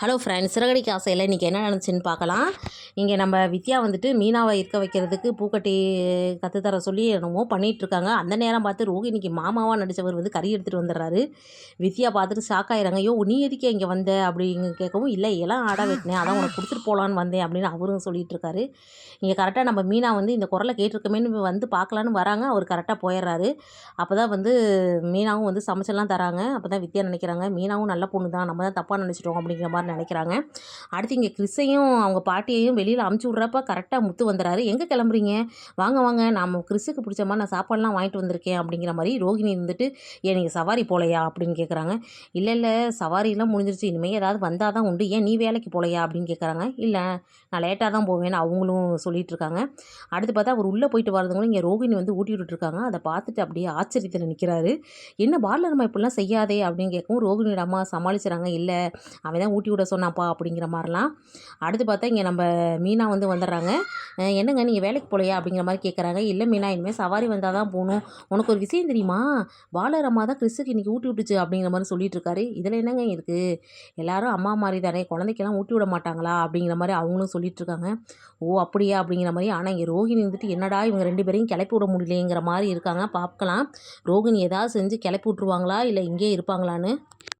Hello friends, Siragadikka ஆசையில் இன்றைக்கி என்ன நடந்துச்சுன்னு பார்க்கலாம். இங்கே நம்ம வித்யா வந்துட்டு மீனாவை இருக்க வைக்கிறதுக்கு பூக்கட்டி கற்றுத்தர சொல்லி என்னமோ பண்ணிகிட்ருக்காங்க. அந்த நேரம் பார்த்து ரோகிணிக்கு மாமாவாக நடித்தவர் வந்து கறி எடுத்துகிட்டு வந்துடுறாரு. வித்யா பார்த்துட்டு ஷாக் ஆயிடுறாங்க. ஐயோ, நீ எதுக்கே இங்கே வந்த அப்படின்னு கேட்கவும், இல்லை எல்லாம் ஆட வெட்டினேன், அதான் உனக்கு கொடுத்துட்டு போகலான்னு வந்தேன் அப்படின்னு அவரும் சொல்லிகிட்டு இருக்காரு. இங்கே கரெக்டாக நம்ம மீனா வந்து இந்த குரலை கேட்டிருக்கமேன்னு வந்து பார்க்கலான்னு வராங்க. அவர் கரெக்டாக போயிடுறாரு. அப்போ தான் வந்து மீனாவும் வந்து சமைச்செல்லாம் தராங்க. அப்போ தான் வித்யா நினைக்கிறாங்க, மீனாவும் நல்ல பொண்ணு தான், நம்ம தான் தப்பாக நினச்சிட்டோம் அப்படிங்கிற மாதிரி நினைக்கிறாங்க. அடுத்து இங்கே கிறிஸையும் அவங்க பாட்டியையும் வெளியில் அமுச்சு விட்றப்ப கரெக்டாக முத்து வந்துடுறாரு. எங்கே கிளம்புறீங்க, வாங்க வாங்க, நான் கிறிஸுக்கு பிடிச்ச மாதிரி நான் சாப்பாடுலாம் வாங்கிட்டு வந்திருக்கேன் அப்படிங்கிற மாதிரி ரோகிணி இருந்துட்டு, ஏன் நீங்கள் சவாரி போகலையா அப்படின்னு கேட்குறாங்க. இல்லை இல்லை, சவாரிலாம் முடிஞ்சிருச்சு, இனிமேல் ஏதாவது வந்தால் தான் உண்டு, ஏன் நீ வேலைக்கு போகலையா அப்படின்னு கேட்குறாங்க. இல்லை, நான் லேட்டாக தான் போவேன்னு அவங்களும் சொல்லிட்டு இருக்காங்க. அடுத்து பார்த்தா அவர் உள்ளே போயிட்டு வரதுங்களும் இங்கே ரோகிணி வந்து ஊட்டி விட்டுருக்காங்க. அதை பார்த்துட்டு அப்படியே ஆச்சரியத்தில் நிற்கிறாரு. என்ன பார்லர் நம்ம இப்படிலாம் செய்யாதே அப்படின்னு கேட்கவும் ரோகிணியோட அம்மா சமாளிச்சுறாங்க. இல்லை, அவன் தான் ஊட்டி விட சொன்னாப்பா அப்படிங்கிற மாதிரிலாம். அடுத்து பார்த்தா இங்கே நம்ம மீனா வந்து வந்துடுறாங்க. என்னங்க நீங்கள் வேலைக்கு போகலையா அப்படிங்கிற மாதிரி கேட்குறாங்க. இல்லை மீனா, இனிமேல் சவாரி வந்தால் தான் போகணும், உனக்கு ஒரு விஷயம் தெரியுமா, பாலர் அம்மா தான் கிறிஸுக்கு இன்றைக்கி ஊட்டி விட்டுச்சு அப்படிங்கிற மாதிரி சொல்லிட்டு இருக்காரு. இதில் என்னங்க இருக்குது, எல்லாரும் அம்மா மாதிரி தானே, குழந்தைக்கெல்லாம் ஊட்டி விட மாட்டாங்களா அப்படிங்கிற மாதிரி அவங்களும் சொல்லிட்டு இருக்காங்க. ஓ அப்படியா அப்படிங்கிற மாதிரி. ஆனால் இங்கே ரோகிணி வந்துட்டு என்னடா இவங்க 2 பேரையும் கிளப்பி விட முடியலைங்கிற மாதிரி இருக்காங்க. பார்க்கலாம் ரோகிணி ஏதாவது செஞ்சு கிளப்பி விட்ருவாங்களா இல்லை இங்கே இருப்பாங்களான்னு.